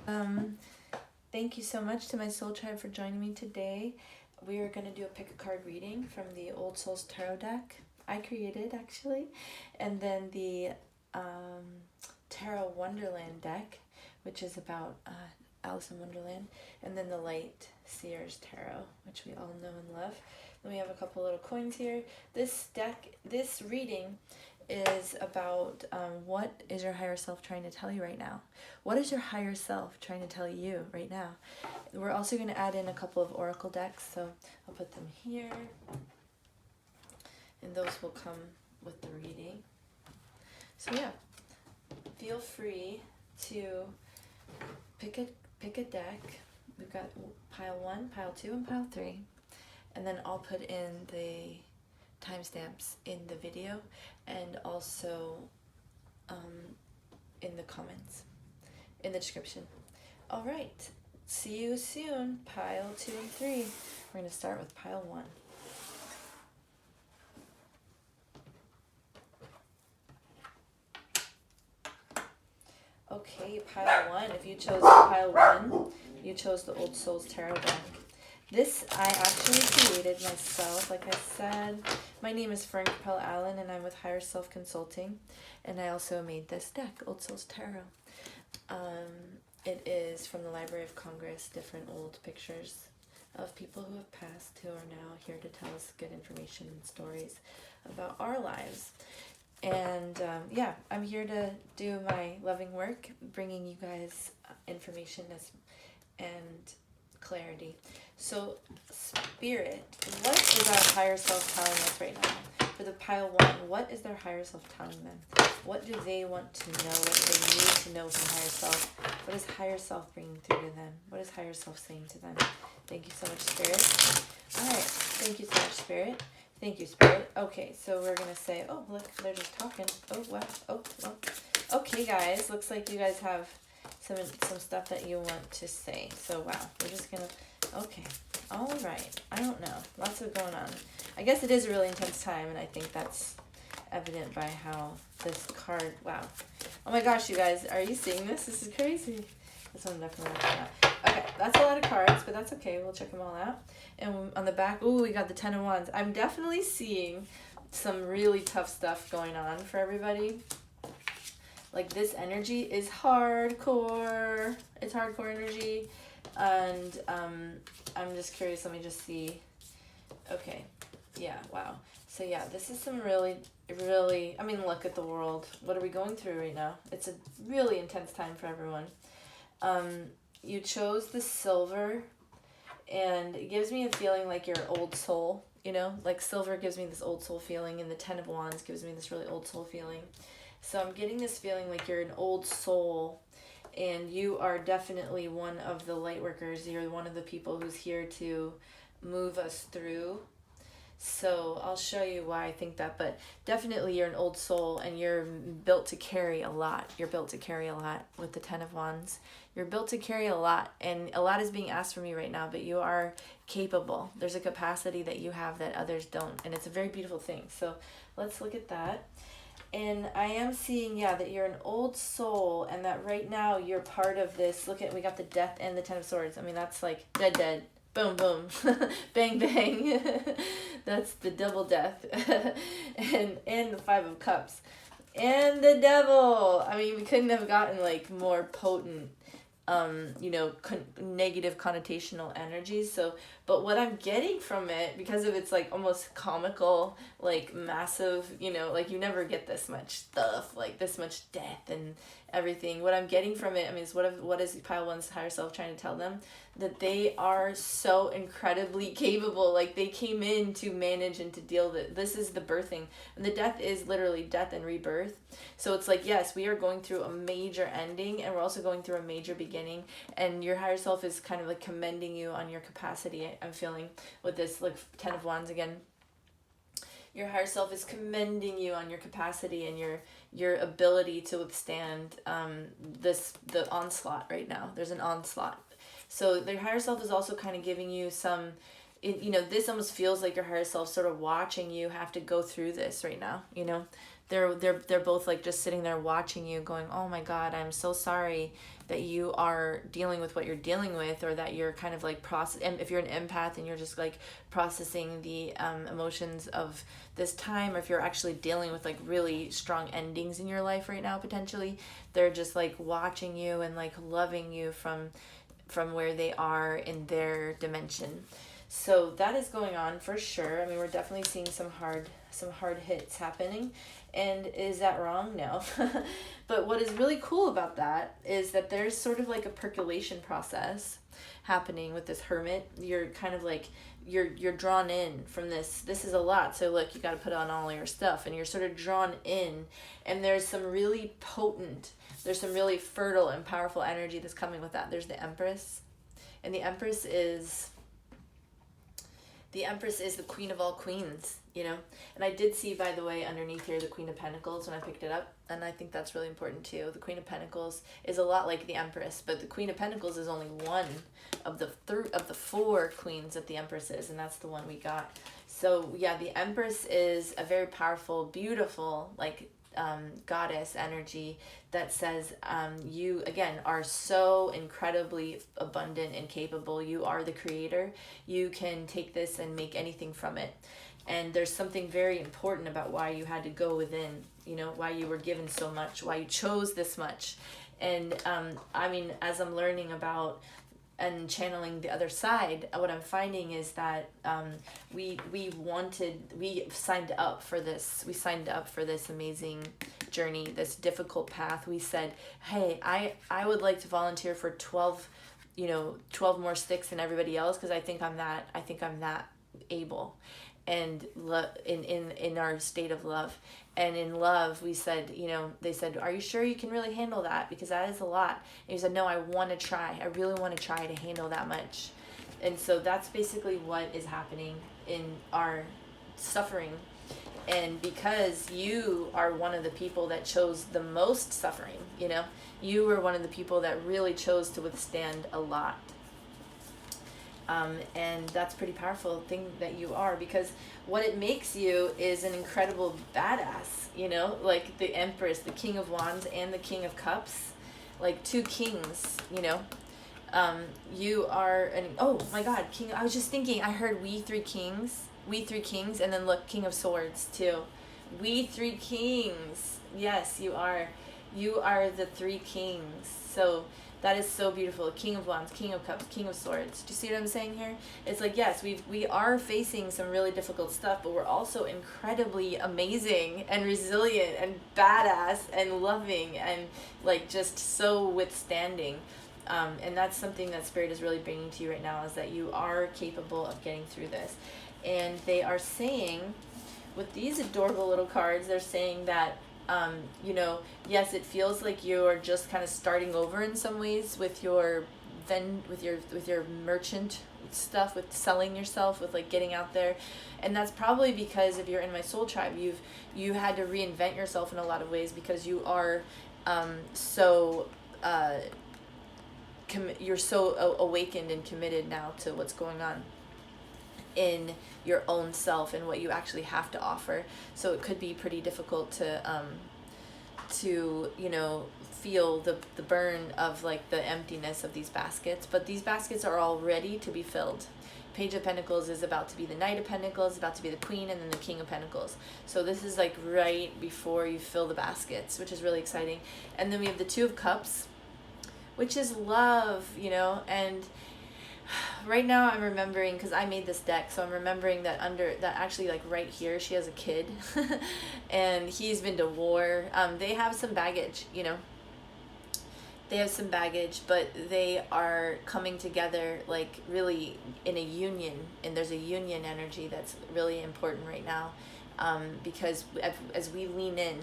Um, Thank you so much to my soul tribe for joining me today. We are going to do a pick a card reading from the Old Souls Tarot deck I created actually, and then the um, Tarot Wonderland deck, which is about Alice in Wonderland, and then the Light Seer's Tarot, which we all know and love. Then we have a couple little coins here. This reading is about what is your higher self trying to tell you right now? What is your higher self trying to tell you right now? We're also going to add in a couple of oracle decks, so I'll put them here, and those will come with the reading. So yeah, feel free to pick a deck. We've got pile 1, pile 2, and pile 3, and then I'll put in the timestamps in the video and also in the comments, in the description. All right, see you soon. Pile 2 and 3. We're going to start with pile 1. Okay, pile 1. If you chose pile 1, you chose the Old Souls Tarot deck. This I actually created myself, like I said. My name is Frank Capel Allen, and I'm with Higher Self Consulting. And I also made this deck, Old Souls Tarot. It is from the Library of Congress, different old pictures of people who have passed, who are now here to tell us good information and stories about our lives. And yeah, I'm here to do my loving work, bringing you guys information and clarity. So, Spirit, what is our higher self telling us right now? For the pile 1, what is their higher self telling them? What do they want to know? What do they need to know from higher self? What is higher self bringing through to them? What is higher self saying to them? Thank you so much, Spirit. All right, thank you so much, Spirit. Thank you, Spirit. Okay, so we're going to say, oh, look, they're just talking. Oh, wow. Oh, well. Okay, guys, looks like you guys have some stuff that you want to say. So, wow, we're just going to, okay. All right. I don't know. Lots of going on. I guess it is a really intense time, and I think that's evident by how this card, wow. Oh my gosh, you guys, are you seeing this? This is crazy. This one definitely looking at. Okay, that's a lot of cards, but that's okay. We'll check them all out. And on the back, ooh, we got the 10 of Wands. I'm definitely seeing some really tough stuff going on for everybody. Like, this energy is hardcore. It's hardcore energy. And I'm just curious. Let me just see. Okay. Yeah, wow. So yeah, this is some really, I mean, look at the world. What are we going through right now? It's a really intense time for everyone. You chose the silver, and it gives me a feeling like you're an old soul, you know? Like, silver gives me this old soul feeling, and the 10 of Wands gives me this really old soul feeling. So I'm getting this feeling like you're an old soul, and you are definitely one of the light workers. You're one of the people who's here to move us through. So I'll show you why I think that, but definitely you're an old soul, and you're built to carry a lot. You're built to carry a lot with the 10 of Wands. You're built to carry a lot, and a lot is being asked from you right now, but you are capable. There's a capacity that you have that others don't, and it's a very beautiful thing. So let's look at that. And I am seeing, yeah, that you're an old soul, and that right now you're part of this. Look at, we got the Death and the 10 of Swords. I mean, that's like dead. Boom, boom. Bang, bang. That's the double death. and the 5 of Cups. And the Devil. I mean, we couldn't have gotten, like, more potent, negative connotational energies. So, but what I'm getting from it, because of its, like, almost comical, like, massive, like, you never get this much stuff, like, this much death and everything. What I'm getting from it, I mean, is what is pile 1's higher self trying to tell them? That they are so incredibly capable. Like, they came in to manage and to deal with. This is the birthing, and the death is literally death and rebirth. So it's like, yes, we are going through a major ending, and we're also going through a major beginning, and your higher self is kind of like commending you on your capacity. I'm feeling with this, like, 10 of Wands again. Your higher self is commending you on your capacity and your ability to withstand the onslaught right now. There's an onslaught. So their higher self is also kind of giving you some, this almost feels like your higher self sort of watching you have to go through this right now, they're both like just sitting there watching you going, oh my God, I'm so sorry that you are dealing with what you're dealing with, or that you're kind of like and if you're an empath and you're just like processing the emotions of this time, or if you're actually dealing with like really strong endings in your life right now, potentially, they're just like watching you and like loving you from where they are in their dimension. So that is going on for sure. I mean, we're definitely seeing some hard hits happening. And is that wrong? No. But what is really cool about that is that there's sort of like a percolation process happening with this hermit. You're kind of like, you're drawn in from this. This is a lot. So look, you got to put on all your stuff, and you're sort of drawn in. And there's some really fertile and powerful energy that's coming with that. There's the Empress. And the Empress is the queen of all queens, you know? And I did see, by the way, underneath here, the Queen of Pentacles when I picked it up. And I think that's really important too. The Queen of Pentacles is a lot like the Empress, but the Queen of Pentacles is only one of the four queens that the Empress is, and that's the one we got. So yeah, the Empress is a very powerful, beautiful, like goddess energy that says you again are so incredibly abundant and capable. You are the creator. You can take this and make anything from it. And there's something very important about why you had to go within, you know, why you were given so much, why you chose this much. And I mean, as I'm learning about and channeling the other side, what I'm finding is that we signed up for this. We signed up for this amazing journey, this difficult path. We said, hey, I would like to volunteer for 12 more sticks than everybody else, because I think I'm that able. And in our state of love, and in love, we said, you know, they said, are you sure you can really handle that, because that is a lot? And he said, no, I want to try. I really want to try to handle that much. And so that's basically what is happening in our suffering. And because you are one of the people that chose the most suffering, you know, you were one of the people that really chose to withstand a lot. And that's a pretty powerful thing that you are, because what it makes you is an incredible badass, you know, like the Empress, the King of Wands, and the King of Cups, like two kings, you know. You are oh my God, King. I was just thinking, I heard we three kings, and then look, King of Swords too. We three kings. Yes, you are the three kings. So that is so beautiful. King of Wands, King of Cups, King of Swords. Do you see what I'm saying here? It's like, yes, we are facing some really difficult stuff, but we're also incredibly amazing and resilient and badass and loving and like just so withstanding. And that's something that Spirit is really bringing to you right now, is that you are capable of getting through this. And they are saying, with these adorable little cards, they're saying that you know, yes, it feels like you're just kind of starting over in some ways with your merchant stuff, with selling yourself, with like getting out there. And that's probably because if you're in my soul tribe, you had to reinvent yourself in a lot of ways, because you are you're so awakened and committed now to what's going on in your own self and what you actually have to offer. So it could be pretty difficult to you know, feel the burn of like the emptiness of these baskets, but these baskets are all ready to be filled. Page of Pentacles is about to be the Knight of Pentacles, about to be the Queen, and then the King of Pentacles. So this is like right before you fill the baskets, which is really exciting. And then we have the Two of Cups, which is love, you know. And right now I'm remembering, because I made this deck, so I'm remembering that actually like right here she has a kid and he's been to war. They have some baggage, you know. They have some baggage, but they are coming together like really in a union, and there's a union energy that's really important right now, because as we lean in,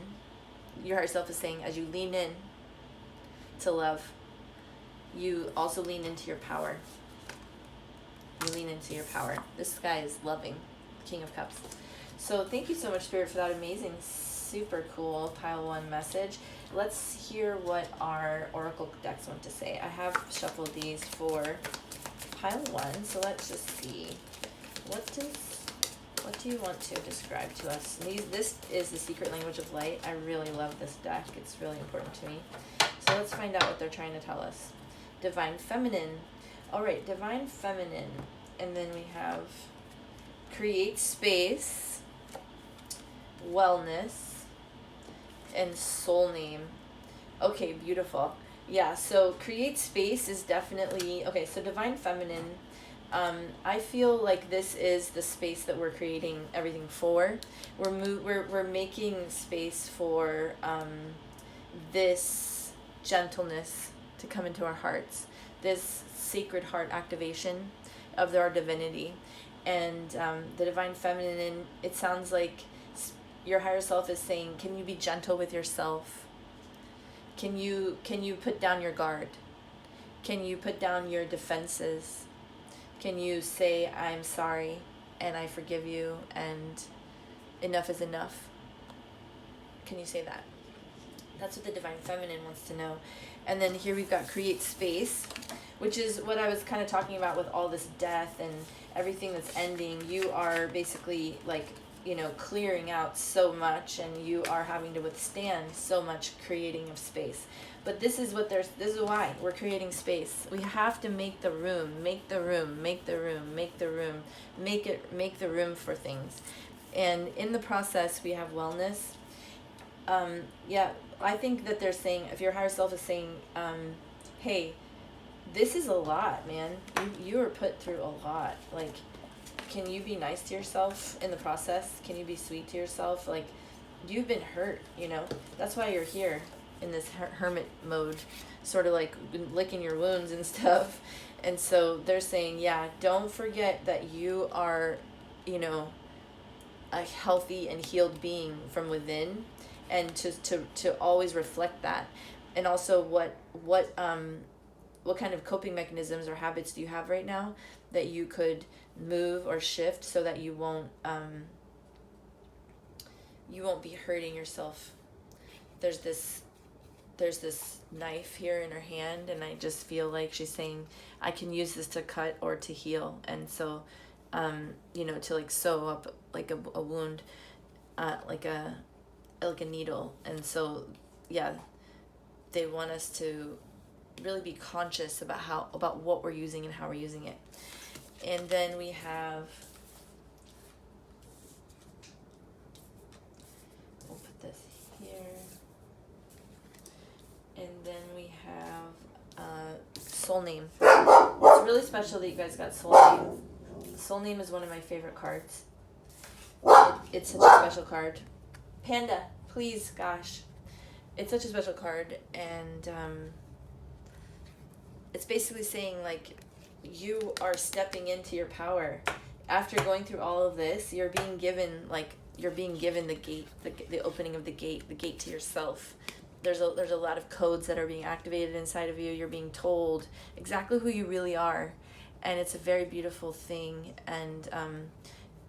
your higher self is saying, as you lean in to love, you also lean into your power. You lean into your power. This guy is loving, King of Cups. So thank you so much, Spirit, for that amazing, super cool pile one message. Let's hear what our oracle decks want to say. I have shuffled these for pile one, so let's just see. What does What do you want to describe to us? This is the secret language of light. I really love this deck. It's really important to me. So let's find out what they're trying to tell us. Divine Feminine. All right, Divine Feminine. And then we have create space, wellness, and soul name. Okay, beautiful. Yeah, so create space is definitely, okay, so Divine Feminine, I feel like this is the space that we're creating everything for. We're making space for this gentleness to come into our hearts, this sacred heart activation of our divinity. And the Divine Feminine, it sounds like your higher self is saying, can you be gentle with yourself? Can you put down your guard? Can you put down your defenses? Can you say, I'm sorry and I forgive you and enough is enough? Can you say that? That's what the Divine Feminine wants to know. And then here we've got create space, which is what I was kind of talking about with all this death and everything that's ending. You are basically like, clearing out so much, and you are having to withstand so much creating of space. But this is why we're creating space. We have to make the room, make the room for things. And in the process, we have wellness. I think that they're saying, if your higher self is saying, hey, this is a lot, man. You are put through a lot. Like, can you be nice to yourself in the process? Can you be sweet to yourself? Like, you've been hurt, That's why you're here in this hermit mode, sort of like licking your wounds and stuff. And so they're saying, yeah, don't forget that you are, a healthy and healed being from within, and to always reflect that. And also what kind of coping mechanisms or habits do you have right now that you could move or shift so that you won't be hurting yourself. There's this knife here in her hand, and I just feel like she's saying, I can use this to cut or to heal. And so to like sew up like a wound, like a needle. And so they want us to really be conscious about what we're using and how we're using it. And then we have, we'll put this here. And then we have soul name. It's really special that you guys got soul name. Soul name is one of my favorite cards. It's such a special card. Panda, please, gosh. It's such a special card, and it's basically saying, like, you are stepping into your power. After going through all of this, you're being given the gate, the opening of the gate to yourself. There's a lot of codes that are being activated inside of you. You're being told exactly who you really are, and it's a very beautiful thing. And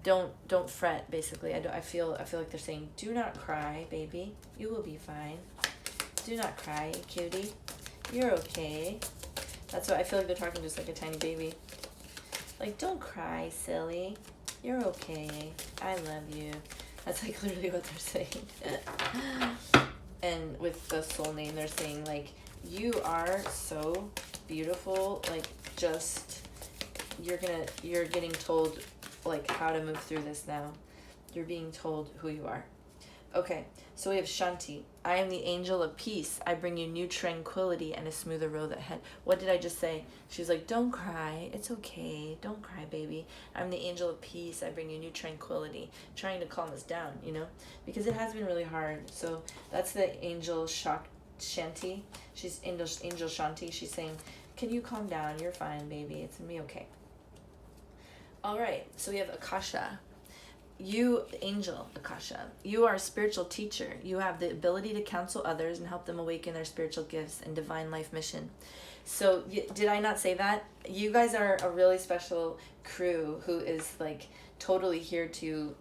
don't fret. Basically, I feel like they're saying, do not cry, baby. You will be fine. Do not cry, cutie. You're okay. That's what I feel like they're talking just like a tiny baby. Like, don't cry, silly. You're okay. I love you. That's like literally what they're saying. And with the soul name, they're saying, like, you are so beautiful. Like, just, you're getting told, like, how to move through this now. You're being told who you are. Okay, so we have Shanti. I am the angel of peace. I bring you new tranquility and a smoother road ahead. What did I just say? She's like, don't cry. It's okay. Don't cry, baby. I'm the angel of peace. I bring you new tranquility. Trying to calm us down, because it has been really hard. So that's the angel Shanti. She's angel Shanti. She's saying, can you calm down? You're fine, baby. It's gonna be okay. All right, so we have Akasha. You, angel Akasha, you are a spiritual teacher. You have the ability to counsel others and help them awaken their spiritual gifts and divine life mission. So did I not say that? You guys are a really special crew who is like totally here to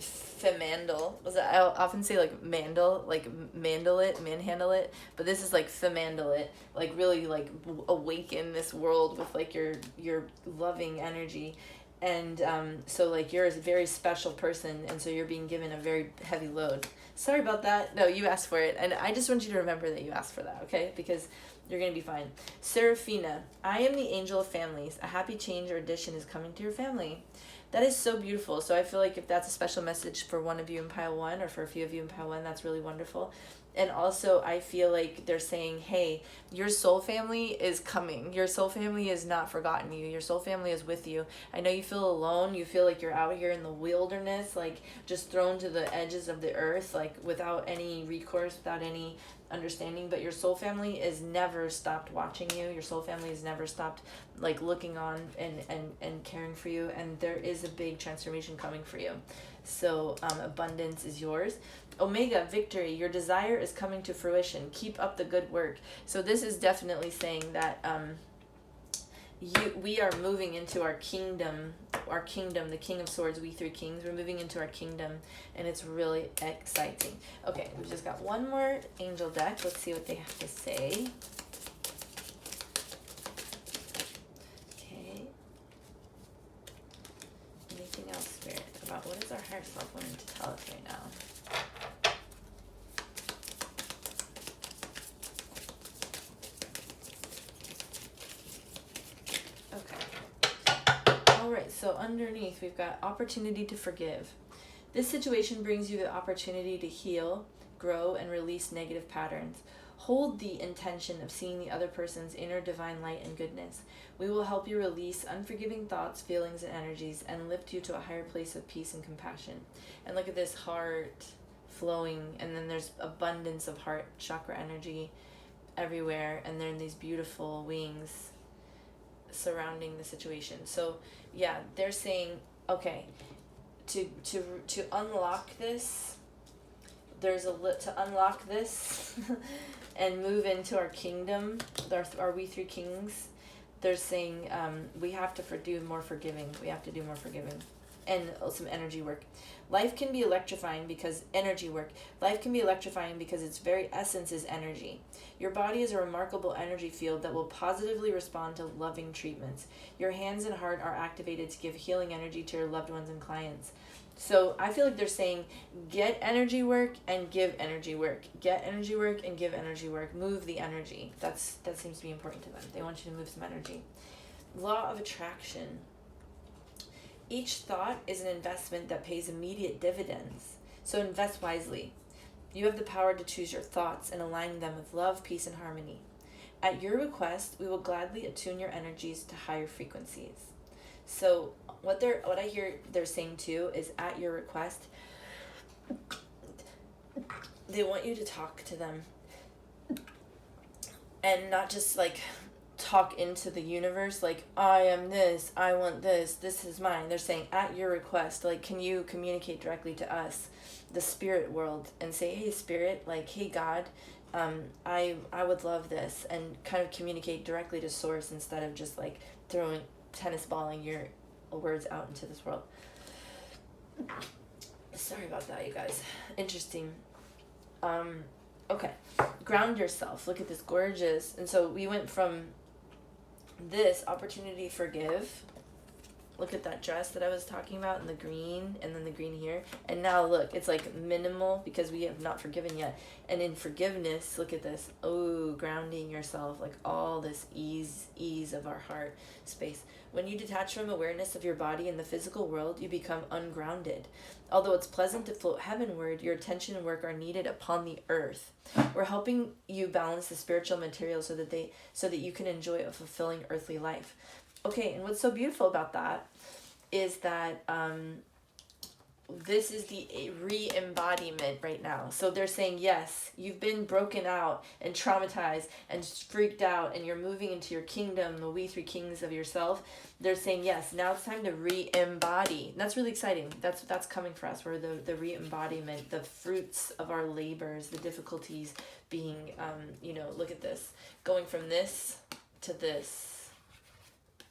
femandle. I often say like manhandle it, but this is like femandle it, like really like awaken this world with like your loving energy. And so like you're a very special person, and so you're being given a very heavy load. Sorry about that. No, you asked for it, and I just want you to remember that you asked for that, okay? Because you're gonna be fine. Serafina, I am the angel of families. A happy change or addition is coming to your family. That is so beautiful. So I feel like if that's a special message for one of you in pile 1, or for a few of you in pile 1, that's really wonderful. And also I feel like they're saying, hey, your soul family is coming. Your soul family has not forgotten you. Your soul family is with you. I know you feel alone. You feel like you're out here in the wilderness, like just thrown to the edges of the earth, like without any recourse, without any understanding. But your soul family is never stopped watching you. Your soul family has never stopped like looking on and caring for you. And there is a big transformation coming for you. So abundance is yours. Omega, victory, your desire is coming to fruition. Keep up the good work. So this is definitely saying that we are moving into our kingdom, the King of Swords, we 3 kings. We're moving into our kingdom, and it's really exciting. Okay, we've just got one more angel deck. Let's see what they have to say. Okay. Anything else, Spirit, about what is our higher self wanting to tell us right now? Alright, so underneath we've got opportunity to forgive. This situation brings you the opportunity to heal, grow, and release negative patterns. Hold the intention of seeing the other person's inner divine light and goodness. We will help you release unforgiving thoughts, feelings, and energies, and lift you to a higher place of peace and compassion. And look at this heart flowing, and then there's abundance of heart chakra energy everywhere, and then these beautiful wings surrounding the situation. So yeah, they're saying, okay, to unlock this, to unlock this and move into our kingdom, our we 3 kings. They're saying we have to do more forgiving. We have to do more forgiving, and some energy work. Life can be electrifying because Life can be electrifying because its very essence is energy. Your body is a remarkable energy field that will positively respond to loving treatments. Your hands and heart are activated to give healing energy to your loved ones and clients. So I feel like they're saying, get energy work and give energy work. Get energy work and give energy work. Move the energy. That seems to be important to them. They want you to move some energy. Law of attraction. Each thought is an investment that pays immediate dividends. So invest wisely. You have the power to choose your thoughts and align them with love, peace, and harmony. At your request, we will gladly attune your energies to higher frequencies. So what I hear they're saying too is, at your request, they want you to talk to them and not just like talk into the universe like, I am this, I want this, this is mine. They're saying, at your request, like, can you communicate directly to us, the spirit world, and say, hey spirit, like, hey God, I would love this, and kind of communicate directly to source instead of just like tennis balling your words out into this world. Sorry about that, you guys. Interesting. Okay, ground yourself. Look at this, gorgeous. And so we went from this opportunity forgive. Look at that dress that I was talking about in the green, and then the green here. And now look, it's like minimal because we have not forgiven yet. And in forgiveness, look at this. Oh, grounding yourself, like all this ease of our heart space. When you detach from awareness of your body in the physical world, you become ungrounded. Although it's pleasant to float heavenward, your attention and work are needed upon the earth. We're helping you balance the spiritual material so that you can enjoy a fulfilling earthly life. Okay, and what's so beautiful about that is that this is the re-embodiment right now. So they're saying, yes, you've been broken out and traumatized and freaked out, and you're moving into your kingdom, the we 3 kings of yourself. They're saying, yes, now it's time to re-embody. And that's really exciting. That's coming for us. We're the re-embodiment, the fruits of our labors, the difficulties being, look at this, going from this to this.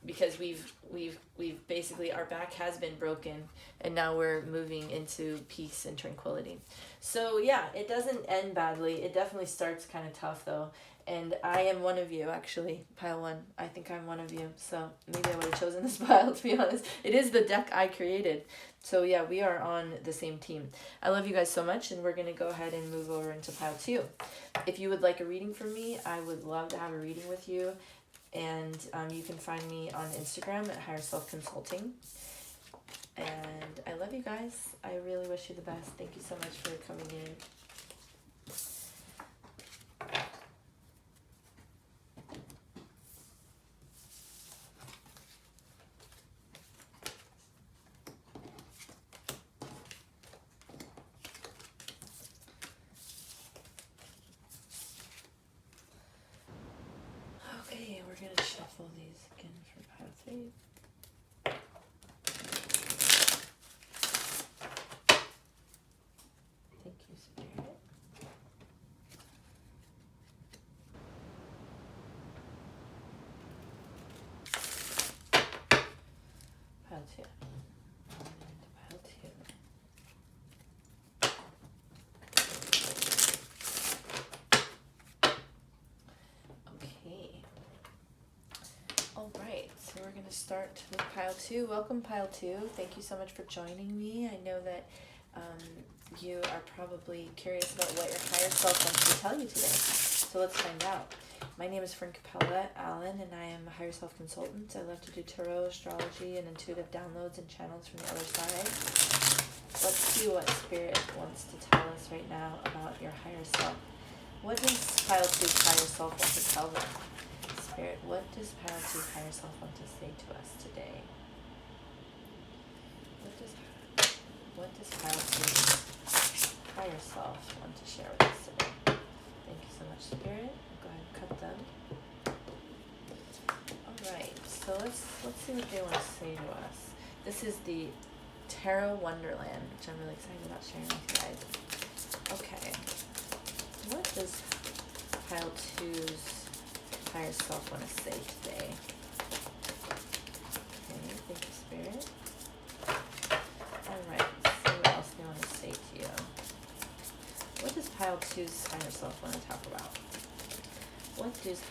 because we've basically, our back has been broken, and now we're moving into peace and tranquility. So yeah, it doesn't end badly. It definitely starts kind of tough though. And I am one of you, actually, pile 1. I think I'm one of you. So maybe I would have chosen this pile, to be honest. It is the deck I created. So yeah, we are on the same team. I love you guys so much, and we're going to go ahead and move over into pile 2. If you would like a reading from me, I would love to have a reading with you. And you can find me on Instagram at higherselfconsulting. And I love you guys. I really wish you the best. Thank you so much for coming in. Okay, we're going to shuffle these again for pile 3. Thank you, Spirit. Pile 2. And pile 2. Okay. All right, so we're going to start with pile 2. Welcome, pile 2. Thank you so much for joining me. I know that you are probably curious about what your higher self wants to tell you today. So let's find out. My name is Frank Allen, and I am a higher self consultant. I love to do tarot, astrology, and intuitive downloads and channels from the other side. Let's see what Spirit wants to tell us right now about your higher self. What does pile 2's higher self want to tell them? Spirit, what does pile 2's higher self want to say to us today? What does pile 2's higher self want to share with us today? Thank you so much, Spirit. Go ahead and cut them. Alright, so let's see what they want to say to us. This is the Tarot Wonderland, which I'm really excited about sharing with you guys. Okay. What does pile 2's higher self want to say today? Okay, thank you, Spirit. Alright, let's see what else they want to say to you. What does pile 2's higher self want to talk about? What does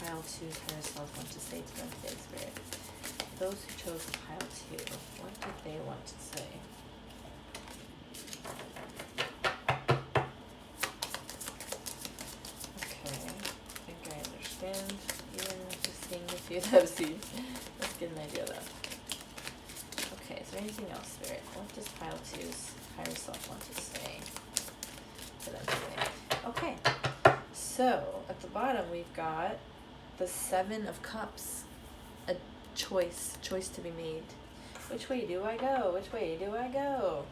pile 2's higher self want to say to them today, Spirit? Those who chose pile 2, what did they want to say? Okay, I think I understand. Even just seeing a few of those seeds. Let's get an idea though. Okay, is there anything else, Spirit? What does pile 2's higher self want to say to them today? Okay, so at the bottom we've got the 7 of Cups. A choice to be made. Which way do I go? Which way do I go?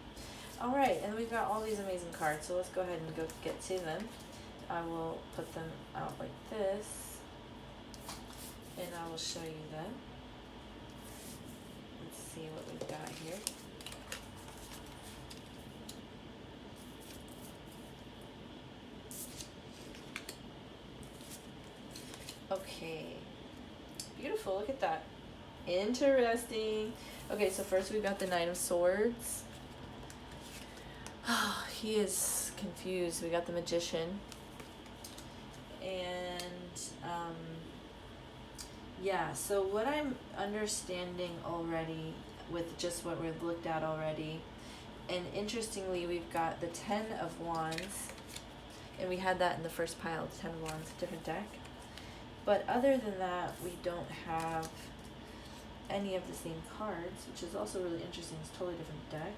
Alright, and we've got all these amazing cards, so let's go ahead and go get to them. I will put them out like this, and I will show you them. Let's see what we've got here. Okay, beautiful, look at that. Interesting. Okay, so first we've got the Knight of Swords. Oh, he is confused. We got the Magician. And, yeah, so what I'm understanding already with just what we've looked at already, and interestingly, we've got the 10 of Wands, and we had that in the first pile, 10 of Wands, different deck. But other than that, we don't have any of the same cards, which is also really interesting. It's a totally different deck.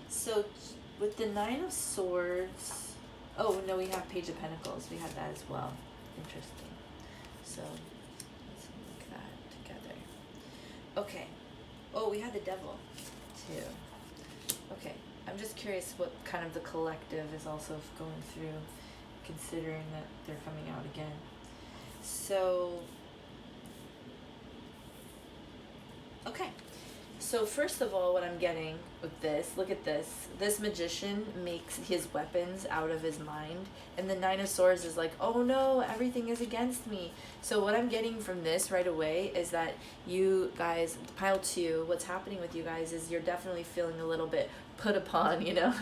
So with the 9 of Swords, oh no, we have Page of Pentacles. We had that as well. Interesting. So let's look at that together. Okay. Oh, we had the Devil too. Okay. I'm just curious what kind of the collective is also going through, considering that they're coming out again. So, okay. So first of all, what I'm getting with this, look at this. This magician makes his weapons out of his mind, and the Nine of Swords is like, oh no, everything is against me. So what I'm getting from this right away is that you guys, pile 2, what's happening with you guys is you're definitely feeling a little bit put upon, you know,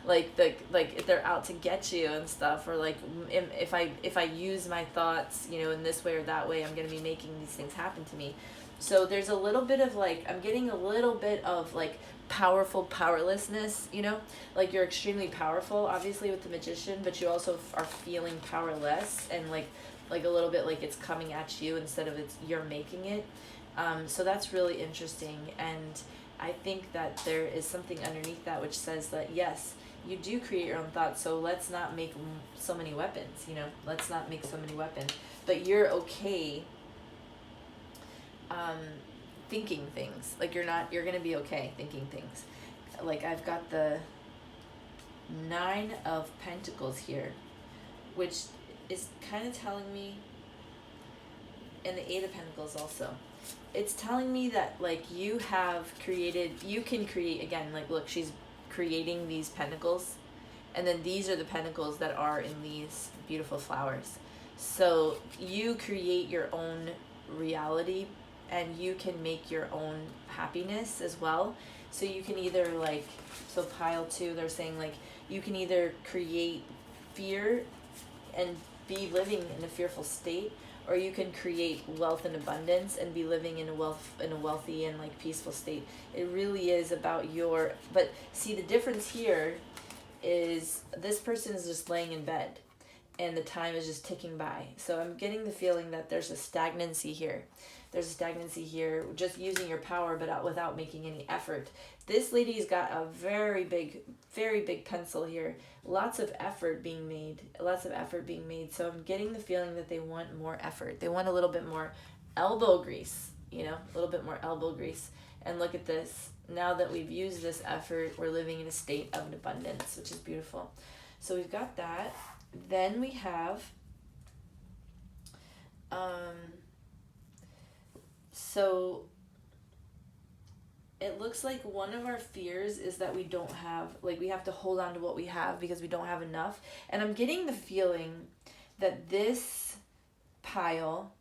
like if they're out to get you and stuff, or like if I use my thoughts, you know, in this way or that way, I'm gonna be making these things happen to me. So there's a little bit of like, I'm getting a little bit of like powerful powerlessness, you know, like you're extremely powerful obviously with the magician, but you also are feeling powerless, and like a little bit like it's coming at you instead of you're making it. So that's really interesting, and I think that there is something underneath that which says that yes, you do create your own thoughts, so let's not make so many weapons, you know, let's not make so many weapons, but you're okay thinking things. Like you're gonna be okay thinking things. Like I've got the 9 of Pentacles here, which is kind of telling me, and the 8 of Pentacles also, it's telling me that like you can create again, like look, she's creating these pentacles, and then these are the pentacles that are in these beautiful flowers. So you create your own reality, and you can make your own happiness as well. So you can either like, so pile 2, they're saying like you can either create fear and be living in a fearful state, or you can create wealth and abundance and be living in a wealthy and like peaceful state. It really is about but see, the difference here is this person is just laying in bed and the time is just ticking by. So I'm getting the feeling that there's a stagnancy here. There's a stagnancy here, just using your power, but without making any effort. This lady's got a very big pencil here. Lots of effort being made. So I'm getting the feeling that they want more effort. They want a little bit more elbow grease, you know, a little bit more elbow grease. And look at this. Now that we've used this effort, we're living in a state of abundance, which is beautiful. So we've got that. Then we have, so it looks like one of our fears is that we don't have, like we have to hold on to what we have because we don't have enough. And I'm getting the feeling that this pile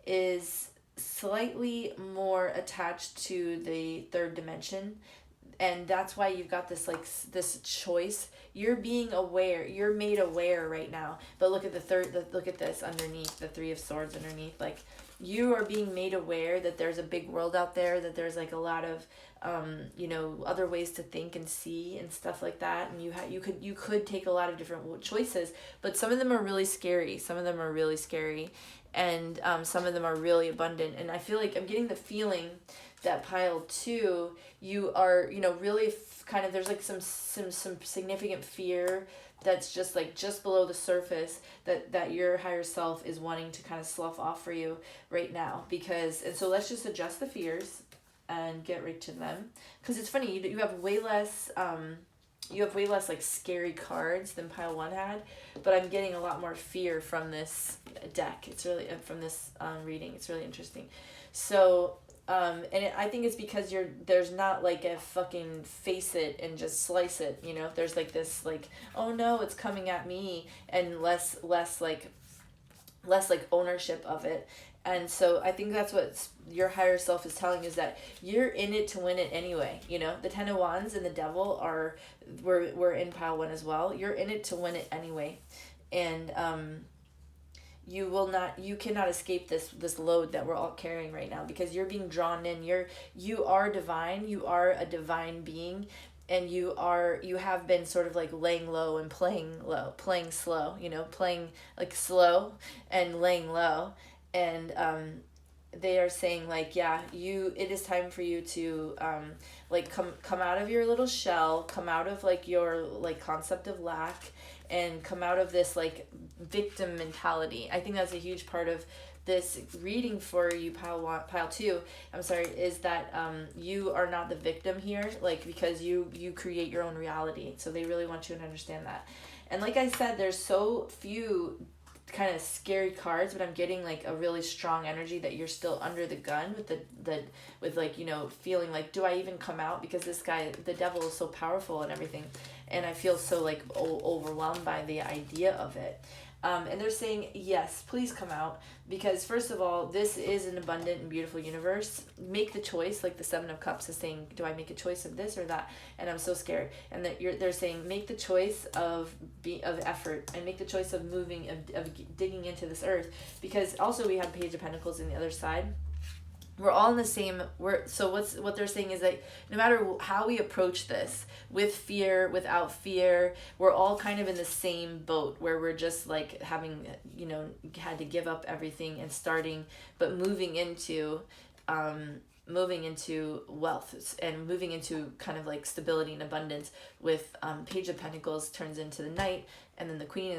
is slightly more attached to the 3rd dimension. And that's why you've got this like this choice. You're being aware. You're made aware right now. But look at look at this underneath, the 3 of Swords underneath. Like you are being made aware that there's a big world out there, that there's like a lot of you know, other ways to think and see and stuff like that. And you could take a lot of different choices, but some of them are really scary. And some of them are really abundant. And I feel like I'm getting the feeling that pile 2, you are, you know, really kind of, there's like some significant fear that's just like just below the surface that your higher self is wanting to kind of slough off for you right now. And so let's just adjust the fears and get right to them, because it's funny, you have way less like scary cards than pile 1 had, but I'm getting a lot more fear from this deck. It's really from this reading. It's really interesting. So I think it's because there's not like a fucking face it and just slice it, you know. There's like this like, oh no, it's coming at me, and less like ownership of it. And so I think that's what your higher self is telling you, is that you're in it to win it anyway. You know, the 10 of Wands and the Devil we're in pile 1 as well. You're in it to win it anyway. And you cannot escape this load that we're all carrying right now, because you're being drawn in. You are divine. You are a divine being, and you have been sort of like laying low and playing slow, you know, playing like slow and laying low. And they are saying like, yeah, it is time for you to like come out of your little shell, come out of like your like concept of lack, and come out of this like victim mentality. I think that's a huge part of this reading for you, pile 2, is that you are not the victim here, like, because you create your own reality. So they really want you to understand that. And like I said, there's so few kind of scary cards, but I'm getting like a really strong energy that you're still under the gun with with like, you know, feeling like, do I even come out, because this guy, the devil, is so powerful and everything, and I feel so like overwhelmed by the idea of it. And they're saying, yes, please come out, because first of all, this is an abundant and beautiful universe. Make the choice, like the Seven of Cups is saying, do I make a choice of this or that? And I'm so scared. And they're saying, make the choice of effort, and make the choice of moving, of digging into this earth, because also we have Page of Pentacles in the other side. We're all in the same, so what they're saying is that no matter how we approach this, with fear, without fear, we're all kind of in the same boat, where we're just like having, you know, had to give up everything and starting, but moving into wealth and moving into kind of like stability and abundance, with Page of Pentacles turns into the Knight, and then the Queen,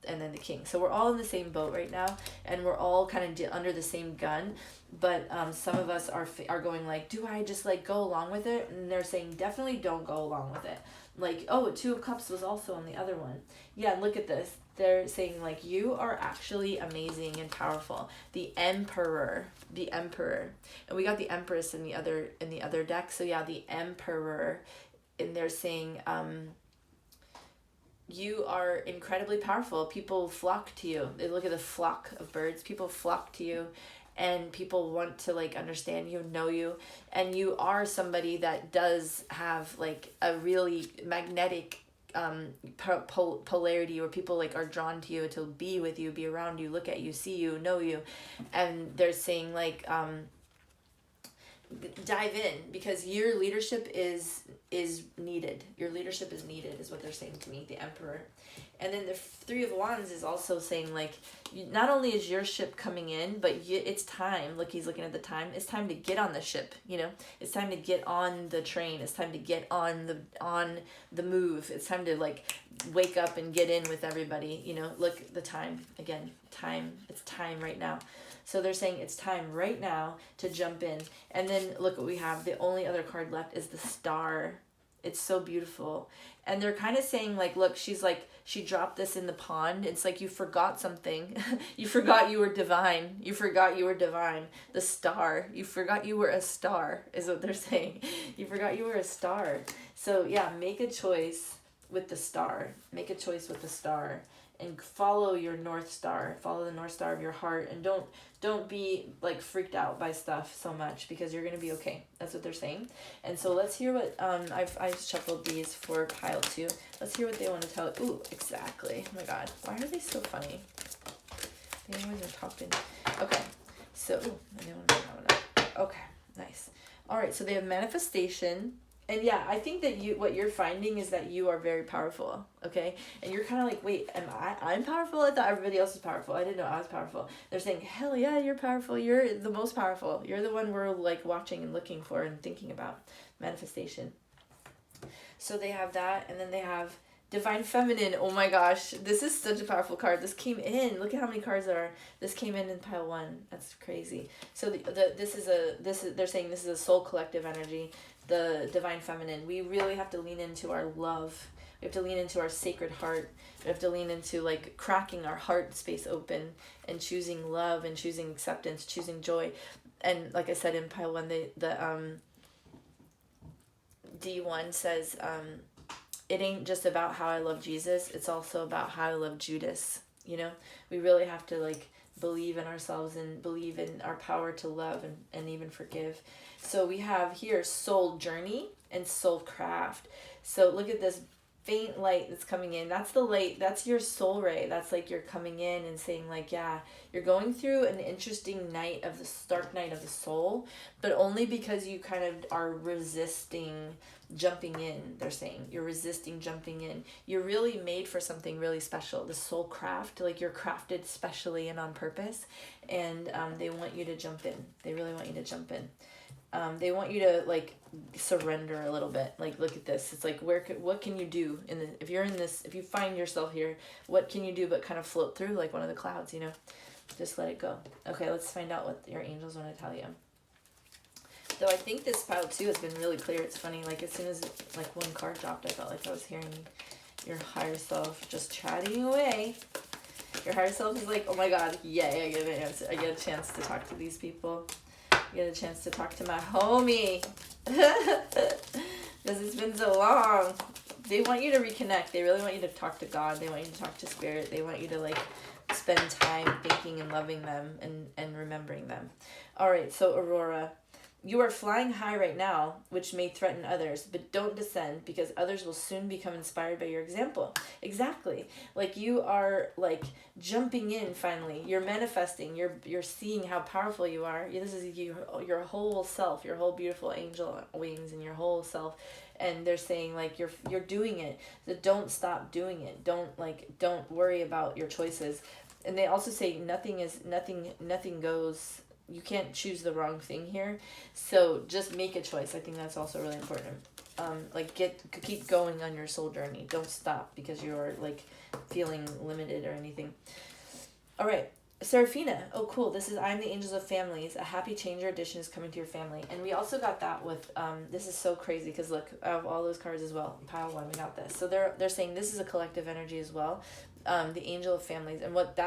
and then the King. So we're all in the same boat right now, and we're all kind of under the same gun. But some of us are going like, do I just like go along with it? And they're saying, definitely don't go along with it. Like, oh, Two of Cups was also on the other one. Yeah, look at this. They're saying like, you are actually amazing and powerful. The Emperor, and we got the Empress in the other deck. So yeah, the Emperor, and they're saying, you are incredibly powerful. People flock to you. They look at the flock of birds. People flock to you, and people want to like understand you, know you, and you are somebody that does have like a really magnetic polarity, where people like are drawn to you, to be with you, be around you, look at you, see you, know you. And they're saying like, dive in, because your leadership is needed. Your leadership is needed, is what they're saying to me, the Emperor. And then the Three of Wands is also saying like, not only is your ship coming in, but it's time. Look, he's looking at the time. It's time to get on the ship, you know. It's time to get on the train. It's time to get on the move. It's time to like wake up and get in with everybody, you know. Look, the time again. Time. It's time right now. So they're saying it's time right now to jump in. And then look what we have. The only other card left is the Star. It's so beautiful. And they're kind of saying like, look, she's like, she dropped this in the pond. It's like, you forgot something. You forgot you were divine. You forgot you were divine. The Star. You forgot you were a star, is what they're saying. You forgot you were a star. So yeah, make a choice with the Star. Make a choice with the Star. And follow your North Star. Follow the North Star of your heart. And don't be like freaked out by stuff so much, because you're going to be okay. That's what they're saying. And so let's hear what, I've shuffled these for pile 2. Let's hear what they want to tell. Ooh, exactly. Oh my God. Why are they so funny? They always are talking. Okay. So, ooh, I didn't want to have enough. Okay. Nice. All right. So they have manifestation. And yeah, I think that what you're finding is that you are very powerful, okay? And you're kind of like, wait, I'm powerful? I thought everybody else was powerful. I didn't know I was powerful. They're saying, hell yeah, you're powerful. You're the most powerful. You're the one we're like watching and looking for and thinking about. Manifestation. So they have that, and then they have Divine Feminine. Oh my gosh, this is such a powerful card. This came in. Look at how many cards there are. This came in pile 1. That's crazy. So they're saying this is a soul collective energy. The Divine Feminine. We really have to lean into our love. We have to lean into our sacred heart. We have to lean into like cracking our heart space open and choosing love and choosing acceptance, choosing joy. And like I said in pile 1, the D1 says, it ain't just about how I love Jesus. It's also about how I love Judas. You know, we really have to like believe in ourselves and believe in our power to love and even forgive. So we have here soul journey and soul craft. So look at this faint light that's coming in. That's the light. That's your soul ray. That's like you're coming in and saying like, yeah, you're going through an interesting night of the dark night of the soul, but only because you kind of are resisting jumping in. They're saying you're resisting jumping in. You're really made for something really special. The soul craft, like you're crafted specially and on purpose, and they want you to jump in. They really want you to jump in. They want you to like surrender a little bit. Like, look at this. It's like, what can you do if you're in this, if you find yourself here, what can you do but kind of float through like one of the clouds, you know? Just let it go. Okay, let's find out what your angels want to tell you. Though I think this pile 2 has been really clear. It's funny, like as soon as like one card dropped, I felt like I was hearing your higher self just chatting away. Your higher self is like, oh my God, yay, I get an answer. I get a chance to talk to these people. I get a chance to talk to my homie. Because it's been so long. They want you to reconnect. They really want you to talk to God. They want you to talk to Spirit. They want you to like spend time thinking and loving them and remembering them. All right, so Aurora, you are flying high right now, which may threaten others, but don't descend because others will soon become inspired by your example. Exactly. Like you are like jumping in finally. You're manifesting. You're seeing how powerful you are. This is your whole self, your whole beautiful angel wings and your whole self. And they're saying like you're doing it. So don't stop doing it. Don't worry about your choices. And they also say nothing goes. You can't choose the wrong thing here, so just make a choice. I think that's also really important. Keep going on your soul journey. Don't stop because you're like feeling limited or anything. All right, Serafina. Oh, cool. This is I'm the Angels of Families. A happy changer addition is coming to your family, and we also got that with this is so crazy because look, I have all those cards as well. Pile one, we got this. So they're saying this is a collective energy as well. The Angel of Families, and what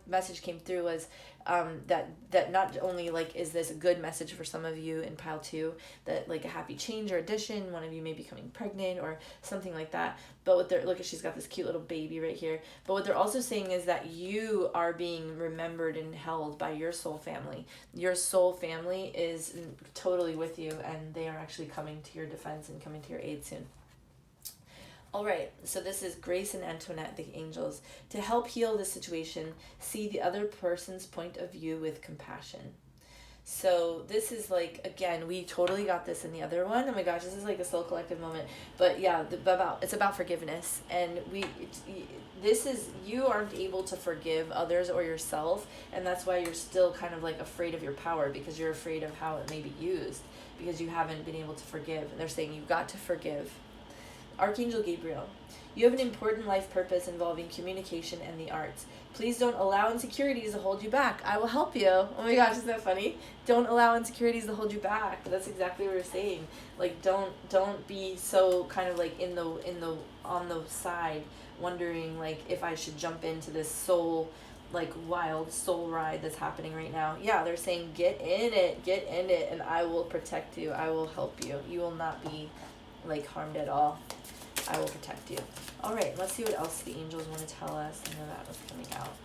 message came through was that not only like is this a good message for some of you in pile 2 that like a happy change or addition, one of you may be becoming pregnant or something like that, but what they're look at, she's got this cute little baby right here, but what they're also saying is that you are being remembered and held by your soul family. Your soul family is totally with you, and they are actually coming to your defense and coming to your aid soon. All right, so this is Grace and Antoinette, the angels. To help heal this situation, see the other person's point of view with compassion. So this is like, again, we totally got this in the other one. Oh my gosh, this is like a soul collective moment. But yeah, it's about forgiveness. And you aren't able to forgive others or yourself. And that's why you're still kind of like afraid of your power, because you're afraid of how it may be used, because you haven't been able to forgive. And they're saying you've got to forgive. Archangel Gabriel, you have an important life purpose involving communication and the arts. Please don't allow insecurities to hold you back. I will help you. Oh my gosh, isn't that funny? Don't allow insecurities to hold you back. That's exactly what we're saying. Like don't be so kind of like on the side wondering like if I should jump into this wild soul ride that's happening right now. Yeah, they're saying get in it, and I will protect you. I will help you. You will not be like harmed at all. I will protect you. All right, let's see what else the angels want to tell us. I know that was coming out.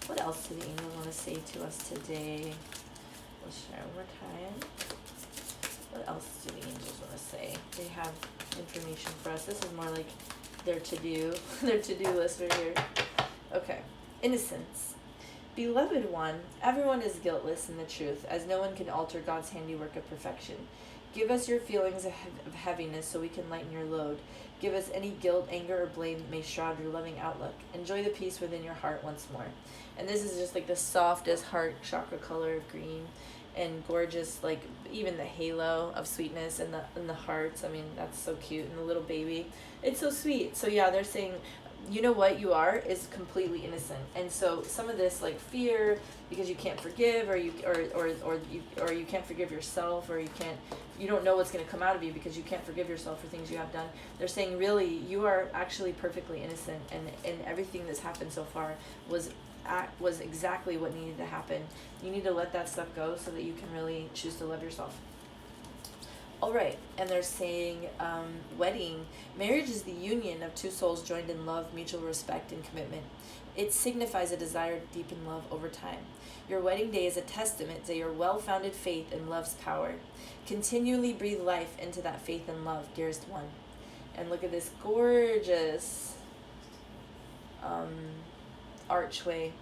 What else do the angels want to say to us today? We'll share one more time. What else do the angels want to say? They have information for us. This is more like their to-do list right here. Okay. Innocence. Beloved one, everyone is guiltless in the truth, as no one can alter God's handiwork of perfection. Give us your feelings of heaviness so we can lighten your load. Give us any guilt, anger, or blame that may shroud your loving outlook. Enjoy the peace within your heart once more. And this is just like the softest heart chakra color of green, and gorgeous, like even the halo of sweetness and the hearts. I mean, that's so cute. And the little baby, it's so sweet. So yeah, they're saying, you know what you are is completely innocent. And so some of this like fear because you can't forgive, or you can't forgive yourself, or you don't know what's going to come out of you because you can't forgive yourself for things you have done. They're saying really you are actually perfectly innocent, and everything that's happened so far was exactly what needed to happen. You need to let that stuff go so that you can really choose to love yourself. All right, and they're saying wedding. Marriage is the union of two souls joined in love, mutual respect, and commitment. It signifies a desire to deepen love over time. Your wedding day is a testament to your well-founded faith in love's power. Continually breathe life into that faith and love, dearest one. And look at this gorgeous archway.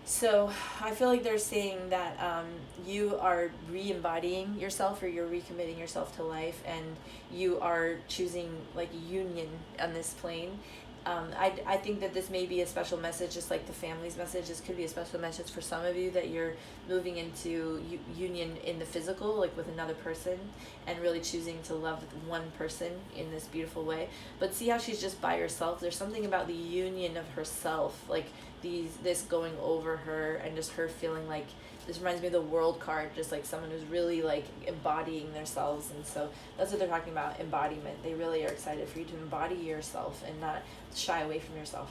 So I feel like they're saying that you are re-embodying yourself, or you're recommitting yourself to life, and you are choosing like union on this plane. I think that this may be a special message, just like the family's message. This could be a special message for some of you, that you're moving into union in the physical, like with another person, and really choosing to love one person in this beautiful way. But see how she's just by herself? There's something about the union of herself, like this going over her, and just her feeling like, this reminds me of the World card, just like someone who's really like embodying themselves. And so that's what they're talking about, embodiment. They really are excited for you to embody yourself and not shy away from yourself.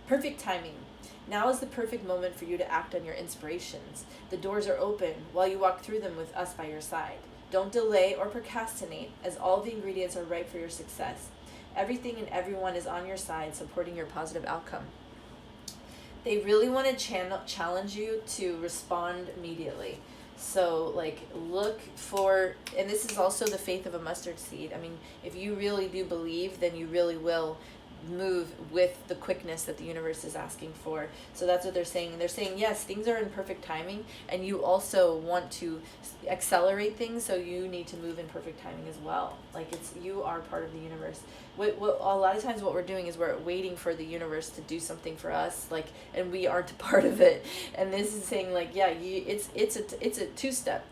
Perfect timing. Now is the perfect moment for you to act on your inspirations. The doors are open while you walk through them with us by your side. Don't delay or procrastinate, as all the ingredients are ripe for your success. Everything and everyone is on your side, supporting your positive outcome. They really want to challenge you to respond immediately. So, like, look for, and this is also the faith of a mustard seed. I mean, if you really do believe, then you really will move with the quickness that the universe is asking for. So that's what they're saying. They're saying, yes, things are in perfect timing, and you also want to accelerate things, so you need to move in perfect timing as well. Like, you are part of the universe. What a lot of times what we're doing is we're waiting for the universe to do something for us, like, and we aren't a part of it. And this is saying, like, yeah, it's a two-step,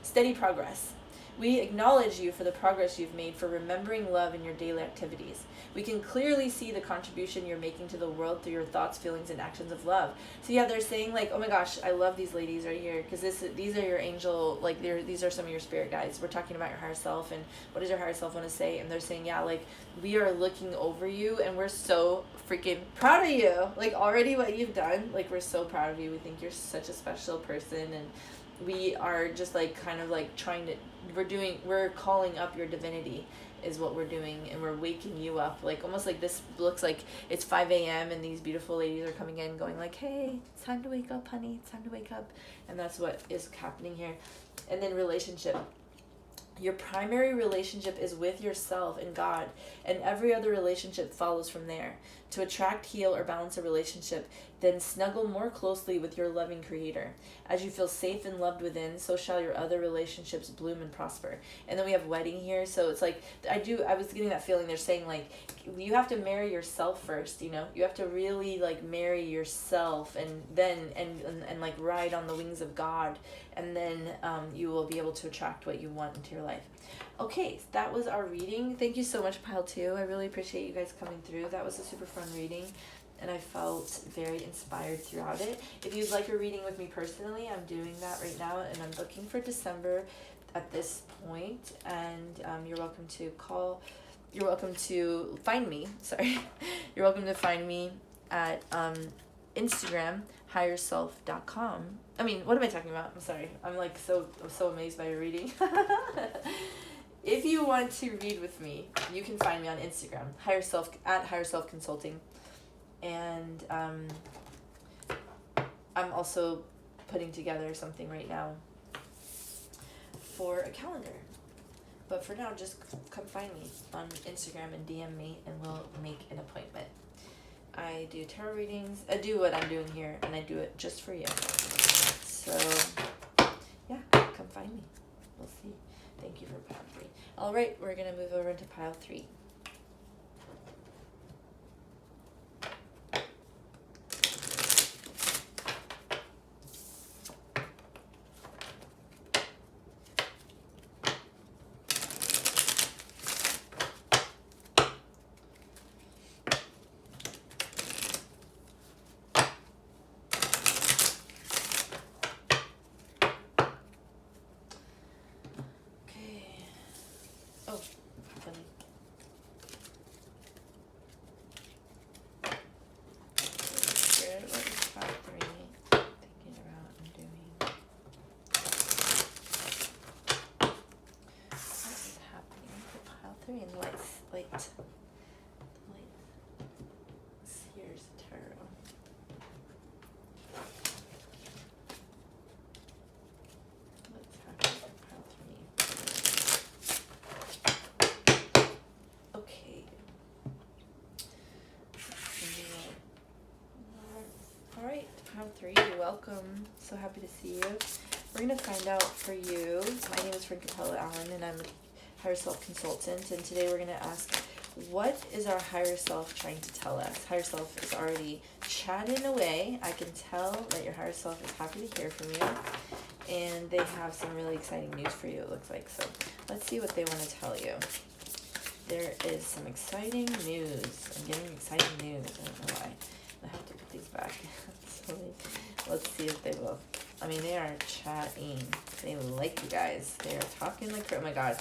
steady progress. We acknowledge you for the progress you've made, for remembering love in your daily activities. We can clearly see the contribution you're making to the world through your thoughts, feelings, and actions of love. So yeah, they're saying, like, oh my gosh, I love these ladies right here, because these are your angel, like, these are some of your spirit guides. We're talking about your higher self, and what does your higher self want to say? And they're saying, yeah, like, we are looking over you, and we're so freaking proud of you. Like, already what you've done, like, we're so proud of you. We think you're such a special person, and we are just, like, kind of, like, we're calling up your divinity is what we're doing, and we're waking you up. Like, almost like this looks like it's 5 a.m. and these beautiful ladies are coming in going like, hey, it's time to wake up, honey, it's time to wake up. And that's what is happening here. And then relationship. Your primary relationship is with yourself and God, and every other relationship follows from there. To attract, heal, or balance a relationship, then snuggle more closely with your loving Creator. As you feel safe and loved within, so shall your other relationships bloom and prosper. And then we have wedding here, so it's like, I was getting that feeling. They're saying, like, you have to marry yourself first, you know? You have to really, like, marry yourself, and then, and like, ride on the wings of God, and then you will be able to attract what you want into your life. Okay, that was our reading. Thank you so much, Pile 2. I really appreciate you guys coming through. That was a super fun reading, and I felt very inspired throughout it. If you'd like a reading with me personally, I'm doing that right now, and I'm booking for December at this point, and you're welcome to find me, you're welcome to find me at Instagram, higherself.com. I mean, what am I talking about? I'm sorry. I'm like so amazed by your reading. If you want to read with me, you can find me on Instagram, at higherselfconsulting. And I'm also putting together something right now for a calendar. But for now, just come find me on Instagram and DM me, and we'll make an appointment. I do tarot readings. I do what I'm doing here, and I do it just for you. So, yeah, come find me. We'll see. Thank you for pile 3. All right, we're going to move over into pile 3. And light Seer's tarot. What's happening for pile 3? Okay. All right, pile 3. You're welcome. So happy to see you. We're gonna find out for you. My name is Frank Allen, and I'm higher self consultant, and today we're going to ask, what is our higher self trying to tell us? Higher self is already chatting away. I can tell that your higher self is happy to hear from you, and they have some really exciting news for you, it looks like. So let's see what they want to tell you. There is some exciting news. I'm getting exciting news. I don't know why. I have to put these back. So let's see if they will. I mean, they are chatting. They like you guys. They are talking like, oh my God.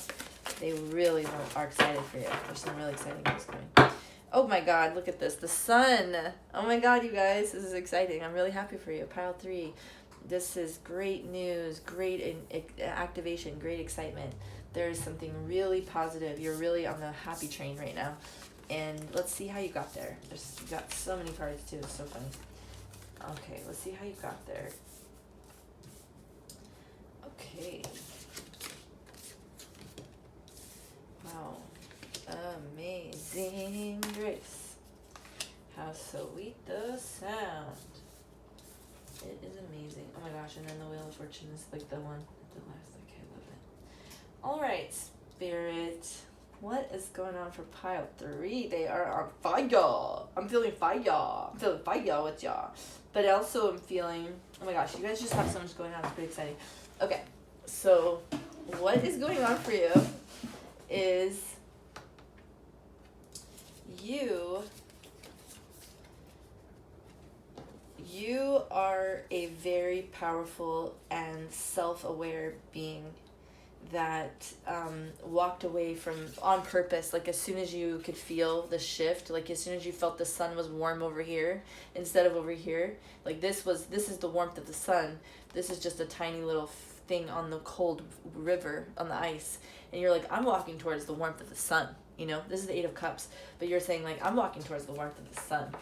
They really are excited for you. There's some really exciting news coming. Oh my god, look at this. The sun. Oh my god, you guys. This is exciting. I'm really happy for you. Pile 3. This is great news, great activation, great excitement. There's something really positive. You're really on the happy train right now. And let's see how you got there. You got so many cards too. It's so funny. Okay, let's see how you got there. Okay. Wow. Amazing grace. How sweet the sound. It is amazing. Oh my gosh, and then the Wheel of Fortune is like the one at the last. Okay, I love it. Alright, Spirit. What is going on for pile 3? They are on fire. I'm feeling fire. I'm feeling fire with y'all. But also I'm feeling, oh my gosh, you guys just have so much going on. It's pretty exciting. Okay, so what is going on for you is you are a very powerful and self-aware being that walked away from on purpose. Like as soon as you could feel the shift, like as soon as you felt the sun was warm over here instead of over here, like this is the warmth of the sun. This is just a tiny little thing on the cold river on the ice, and you're like, I'm walking towards the warmth of the sun. You know, this is the 8 of Cups, but you're saying like, I'm walking towards the warmth of the sun.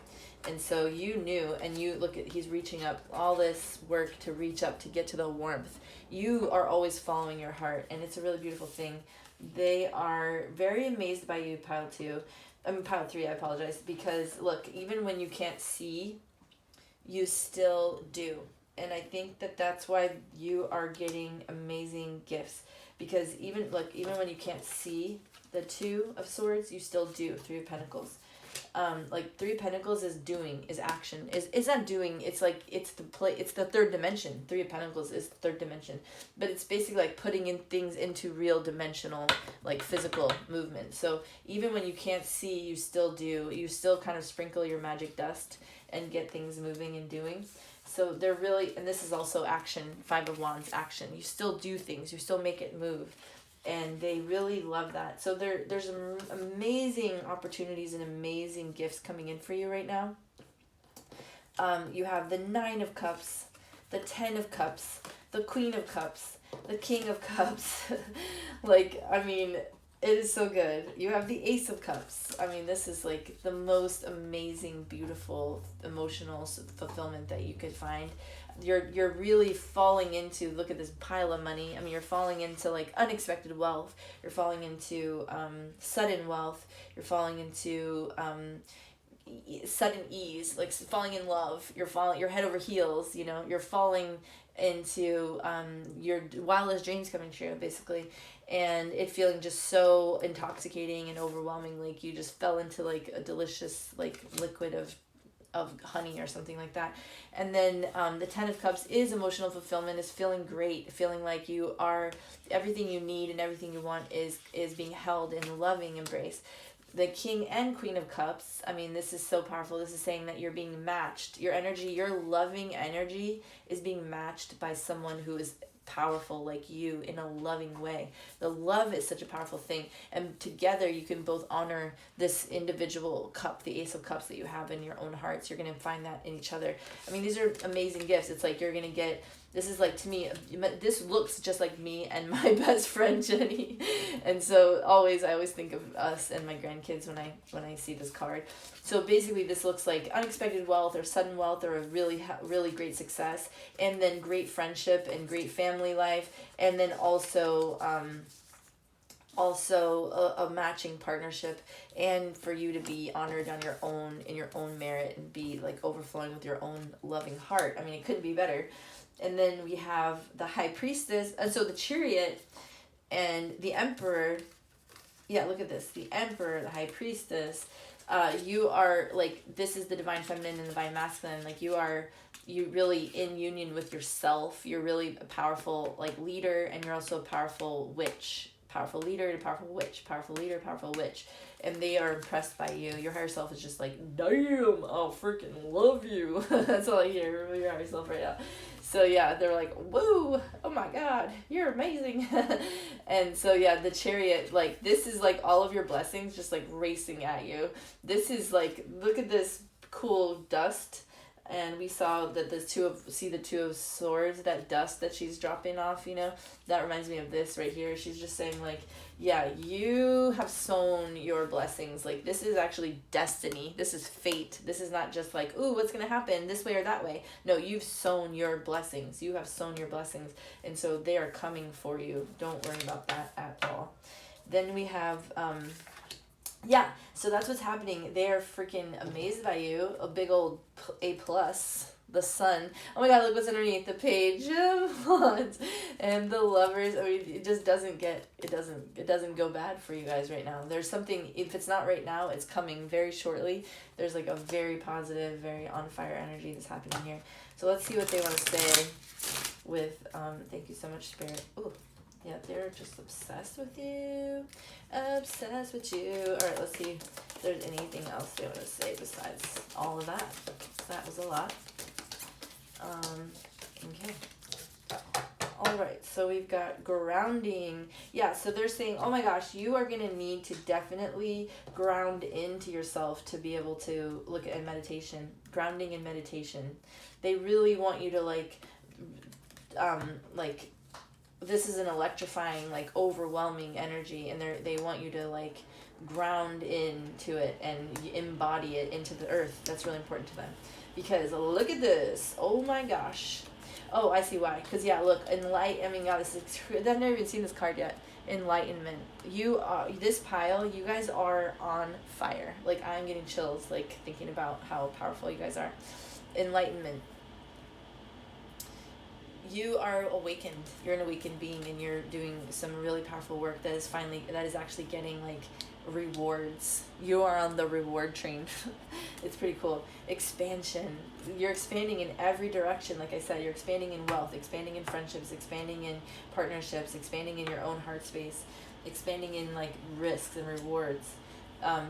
And so you knew, and you look at, he's reaching up, all this work to reach up to get to the warmth. You are always following your heart, and it's a really beautiful thing. They are very amazed by you, pile 3, I apologize, because look, even when you can't see, you still do. And I think that that's why you are getting amazing gifts, because even when you can't see the 2 of Swords, you still do 3 of Pentacles. Like 3 of Pentacles is doing, is action, is not doing. It's like it's the third dimension. 3 of Pentacles is the third dimension, but it's basically like putting in things into real dimensional, like physical movement. So even when you can't see, you still do. You still kind of sprinkle your magic dust and get things moving and doing. So they're really, and this is also action. 5 of Wands, action. You still do things. You still make it move. And they really love that. So there's amazing opportunities and amazing gifts coming in for you right now. You have the 9 of Cups, the 10 of Cups, the Queen of Cups, the King of Cups. Like, I mean, it is so good. You have the Ace of Cups. I mean, this is like the most amazing, beautiful, emotional fulfillment that you could find. You're really falling into, look at this pile of money. I mean, you're falling into like unexpected wealth. You're falling into sudden wealth. You're falling into sudden ease, like falling in love. You're head over heels, you know. You're falling into your wildest dreams coming true, basically. And it feeling just so intoxicating and overwhelming, like you just fell into like a delicious like liquid of honey or something like that. And then the 10 of Cups is emotional fulfillment, is feeling great, feeling like you are, everything you need and everything you want is being held in loving embrace. The King and Queen of Cups, I mean, this is so powerful. This is saying that you're being matched. Your energy, your loving energy is being matched by someone who is powerful like you in a loving way. The love is such a powerful thing, and together you can both honor this individual cup, the Ace of Cups that you have in your own hearts. You're going to find that in each other. I mean, these are amazing gifts. It's like you're going to get, this is like, to me, this looks just like me and my best friend Jenny. And so I always think of us and my grandkids when I see this card. So basically this looks like unexpected wealth or sudden wealth or a really great success, and then great friendship and great family life, and then also a matching partnership, and for you to be honored on your own, in your own merit, and be like overflowing with your own loving heart. I mean, it couldn't be better. And then we have the High Priestess, and so the Chariot and the Emperor. Yeah, look at this. The Emperor, the High Priestess. You are like, this is the divine feminine and the divine masculine. Like you really in union with yourself. You're really a powerful like leader, and you're also a powerful witch, powerful leader to powerful witch, powerful leader, powerful witch. And they are impressed by you. Your higher self is just like, damn, I'll freaking love you. That's all I hear from your higher self right now. So yeah, they're like, woo, oh my God, you're amazing. And so yeah, the chariot, like, this is like all of your blessings just like racing at you. This is like, look at this cool dust. And we saw that the two of swords, that dust that she's dropping off, you know, that reminds me of this right here. She's just saying like, yeah, you have sown your blessings. Like, this is actually destiny. This is fate. This is not just like, ooh, what's going to happen this way or that way. No, you've sown your blessings. You have sown your blessings. And so they are coming for you. Don't worry about that at all. Then we have, yeah, so that's what's happening. They are freaking amazed by you. A big old A+, the sun. Oh my God, look what's underneath the page of wands. And the lovers. I mean, it just doesn't go bad for you guys right now. There's something, if it's not right now, it's coming very shortly. There's like a very positive, very on fire energy that's happening here. So let's see what they want to say with, thank you so much, Spirit. Ooh. Yeah, they're just obsessed with you. Obsessed with you. All right, let's see if there's anything else they want to say besides all of that. That was a lot. Okay. All right, so we've got grounding. Yeah, so they're saying, oh my gosh, you are going to need to definitely ground into yourself to be able to look at meditation. Grounding and meditation. They really want you to like, this is an electrifying, like, overwhelming energy, and they want you to like ground into it and embody it into the earth. That's really important to them, because look at this. Oh my gosh. Oh, I see why. Because yeah, look, I mean, God, this is, I've never even seen this card yet. Enlightenment. You are, this pile, you guys are on fire. Like, I'm getting chills, like, thinking about how powerful you guys are. Enlightenment. You are awakened. You're an awakened being, and you're doing some really powerful work that is actually getting like rewards. You are on the reward train. It's pretty cool. Expansion. You're expanding in every direction. Like I said, you're expanding in wealth, expanding in friendships, expanding in partnerships, expanding in your own heart space, expanding in like risks and rewards.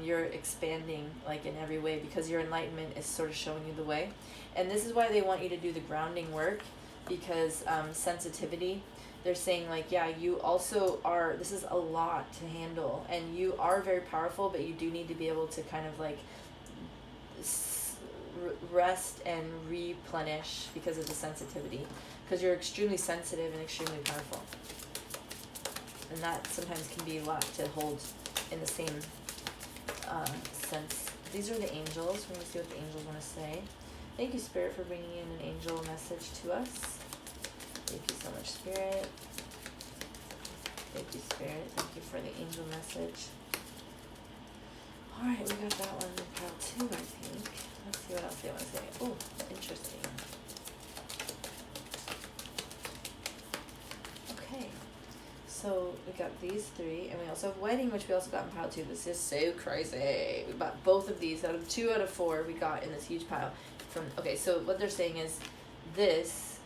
You're expanding like in every way, because your enlightenment is sort of showing you the way. And this is why they want you to do the grounding work. Because sensitivity, they're saying like, yeah, you also are, this is a lot to handle, and you are very powerful, but you do need to be able to kind of like rest and replenish because of the sensitivity, because you're extremely sensitive and extremely powerful, and that sometimes can be a lot to hold in the same sense. These are the angels. We're going to see what the angels want to say. Thank you, Spirit, for bringing in an angel message to us. Thank you so much, Spirit. Thank you, Spirit. Thank you for the angel message. All right, we got that one in pile 2, I think. Let's see what else they want to say. Oh, interesting. Okay. So we got these 3, and we also have wedding, which we also got in pile 2. This is so crazy. We got both of these out of 2 out of 4 we got in this huge pile. Okay, so what they're saying is this,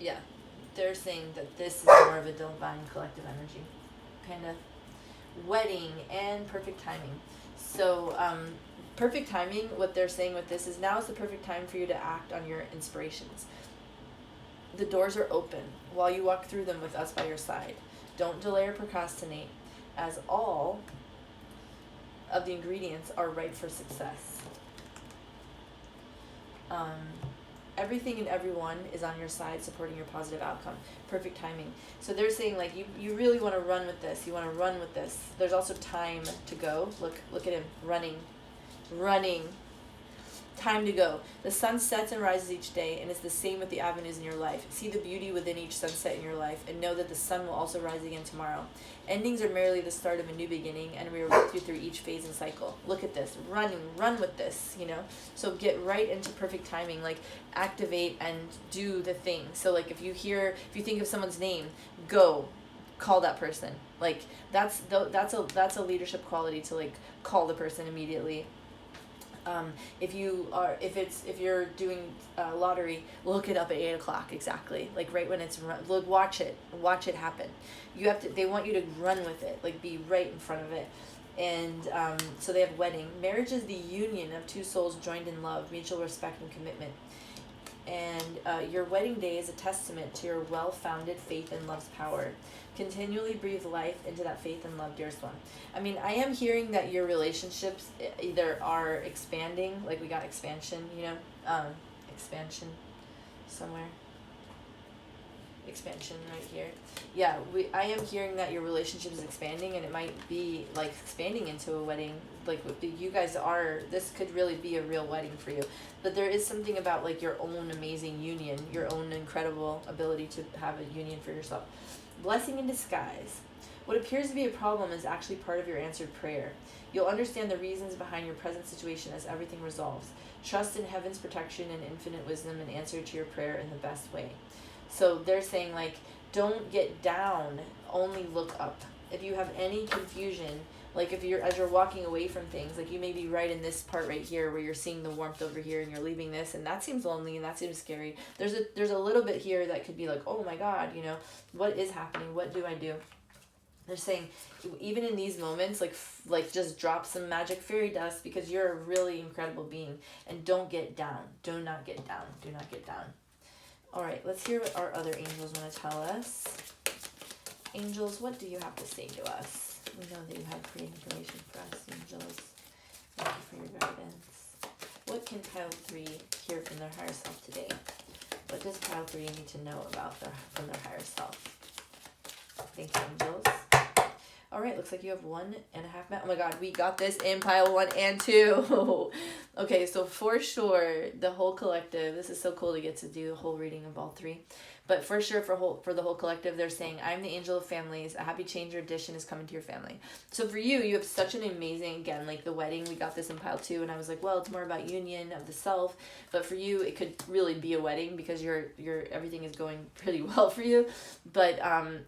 yeah, they're saying that this is more of a divine collective energy, kind of wedding and perfect timing. So perfect timing, what they're saying with this is, now is the perfect time for you to act on your inspirations. The doors are open while you walk through them with us by your side. Don't delay or procrastinate, as all of the ingredients are ripe for success. Everything and everyone is on your side, supporting your positive outcome. Perfect timing. So they're saying like, you really want to run with this. You want to run with this. There's also time to go. Look at him running. Time to go. The sun sets and rises each day, and it's the same with the avenues in your life. See the beauty within each sunset in your life, and know that the sun will also rise again tomorrow. Endings are merely the start of a new beginning, and we are with you through each phase and cycle. Look at this. Run with this, you know? So get right into perfect timing. Like, activate and do the thing. So like, if you think of someone's name, go call that person. Like, that's a leadership quality, to like call the person immediately. If you're doing lottery, look it up at 8 o'clock exactly, like right when it's look, watch it happen. They want you to run with it, like be right in front of it. And so they have wedding. Marriage is the union of two souls joined in love, mutual respect, and commitment. And your wedding day is a testament to your well-founded faith in love's power. Continually breathe life into that faith and love, dearest one. I mean, I am hearing that your relationships either are expanding, like we got expansion, expansion somewhere. Expansion right here. Yeah, I am hearing that your relationship is expanding, and it might be like expanding into a wedding. Like you guys this could really be a real wedding for you. But there is something about like your own amazing union, your own incredible ability to have a union for yourself. Blessing in disguise. What appears to be a problem is actually part of your answered prayer. You'll understand the reasons behind your present situation as everything resolves. Trust in heaven's protection and infinite wisdom and answer to your prayer in the best way. So they're saying, like, don't get down, only look up. If you have any confusion, like as you're walking away from things, like you may be right in this part right here where you're seeing the warmth over here and you're leaving this, and that seems lonely and that seems scary. There's a little bit here that could be like, oh my God, what is happening? What do I do? They're saying, even in these moments, like just drop some magic fairy dust, because you're a really incredible being, and don't get down. Do not get down. Do not get down. All right, let's hear what our other angels want to tell us. Angels, what do you have to say to us? We know that you have great information for us, angels. Thank you for your guidance. What can pile 3 hear from their higher self today? What does pile 3 need to know from their higher self? Thank you, angels. All right, looks like you have 1.5 minutes. Oh my God, we got this in pile 1 and 2. Okay, so for sure, the whole collective, this is so cool to get to do a whole reading of all 3. But for sure, for the whole collective, they're saying, I'm the angel of families. A happy change or addition is coming to your family. So for you have such an amazing, again, like the wedding, we got this in pile 2, and I was like, well, it's more about union of the self. But for you, it could really be a wedding because your everything is going pretty well for you. But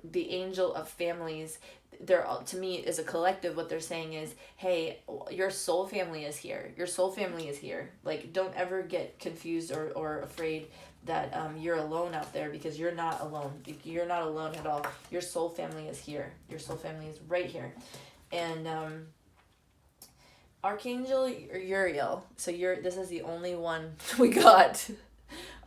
the angel of families, to me, as a collective, what they're saying is, hey, your soul family is here. Your soul family is here. Like, don't ever get confused or afraid that you're alone out there, because you're not alone. You're not alone at all. Your soul family is here. Your soul family is right here. And Archangel Uriel. So this is the only one we got.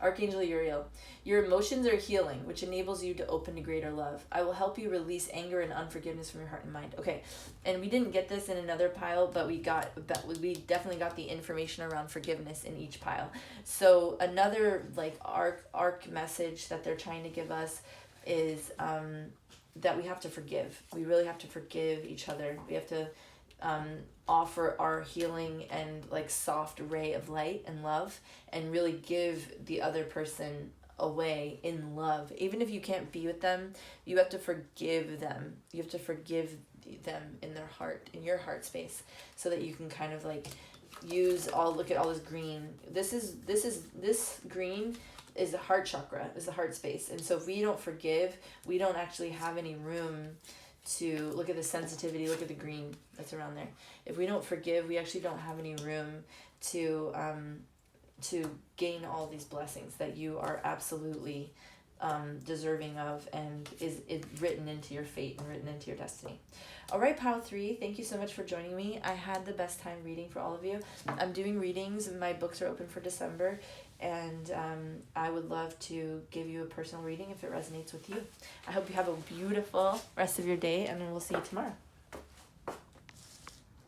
Archangel Uriel. Your emotions are healing, which enables you to open to greater love. I will help you release anger and unforgiveness from your heart and mind. Okay, and we didn't get this in another pile, but we definitely got the information around forgiveness in each pile. So another like arc message that they're trying to give us is that we have to forgive. We really have to forgive each other. We have to offer our healing and like soft ray of light and love, and really give the other person away in love. Even if you can't be with them, you have to forgive them. You have to forgive them in their heart, in your heart space, so that you can kind of like look at all this green. This green is the heart chakra, is the heart space. And so if we don't forgive, we don't actually have any room to look at the sensitivity, look at the green that's around there. If we don't forgive, we actually don't have any room to gain all these blessings that you are absolutely deserving of, and is written into your fate and written into your destiny. All right, pile 3, thank you so much for joining me. I had the best time reading for all of you. I'm doing readings, and my books are open for December, and I would love to give you a personal reading if it resonates with you. I hope you have a beautiful rest of your day, and we'll see you tomorrow.